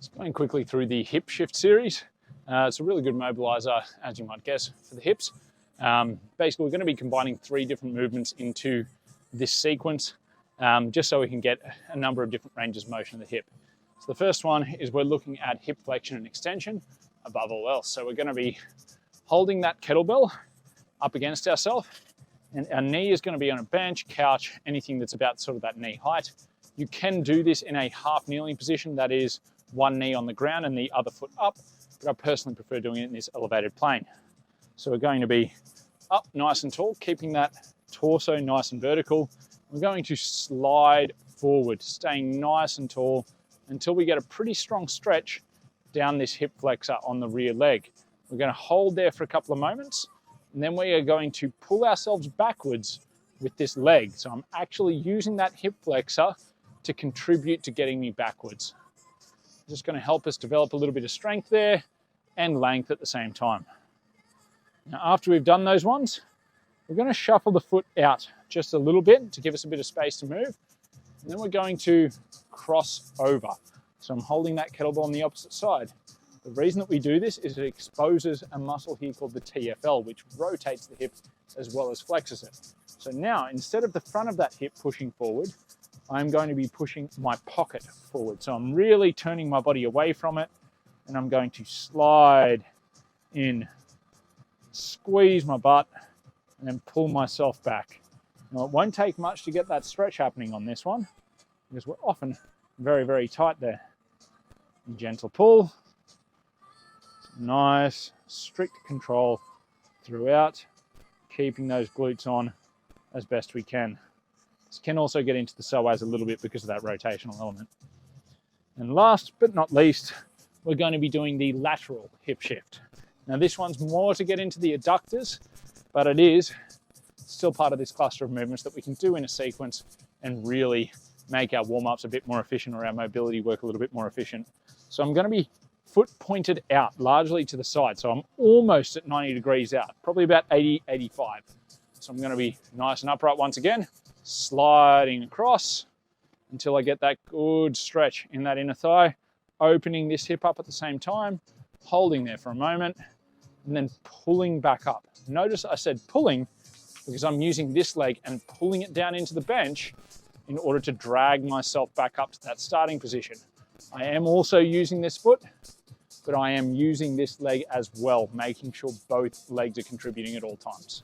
Just going quickly through the hip shift series. It's a really good mobilizer, as you might guess, for the hips. Basically, we're going to be combining 3 different movements into this sequence, just so we can get a number of different ranges of motion of the hip. So the first one is we're looking at hip flexion and extension above all else. So we're going to be holding that kettlebell up against ourselves, and our knee is going to be on a bench, couch, anything that's about sort of that knee height. You can do this in a half kneeling position, that is one knee on the ground and the other foot up, but I personally prefer doing it in this elevated plane. So we're going to be up nice and tall, keeping that torso nice and vertical. We're going to slide forward, staying nice and tall until we get a pretty strong stretch down this hip flexor on the rear leg. We're going to hold there for a couple of moments, and then we are going to pull ourselves backwards with this leg. So I'm actually using that hip flexor to contribute to getting me backwards. Just going to help us develop a little bit of strength there and length at the same time. Now, after we've done those ones, we're going to shuffle the foot out just a little bit to give us a bit of space to move. And then we're going to cross over. So I'm holding that kettlebell on the opposite side. The reason that we do this is it exposes a muscle here called the TFL, which rotates the hip as well as flexes it. So now, instead of the front of that hip pushing forward, I'm going to be pushing my pocket forward. So I'm really turning my body away from it, and I'm going to slide in, squeeze my butt, and then pull myself back. Now, it won't take much to get that stretch happening on this one, because we're often very, very tight there. Gentle pull, nice, strict control throughout, keeping those glutes on as best we can. This can also get into the psoas a little bit because of that rotational element. And last but not least, we're going to be doing the lateral hip shift. Now this one's more to get into the adductors, but it is still part of this cluster of movements that we can do in a sequence and really make our warm-ups a bit more efficient, or our mobility work a little bit more efficient. So I'm going to be foot pointed out, largely to the side. So I'm almost at 90 degrees out, probably about 80, 85. So I'm going to be nice and upright once again, sliding across until I get that good stretch in that inner thigh, opening this hip up at the same time, holding there for a moment, and then pulling back up. Notice I said pulling because I'm using this leg and pulling it down into the bench in order to drag myself back up to that starting position. I am also using this foot, but I am using this leg as well, making sure both legs are contributing at all times.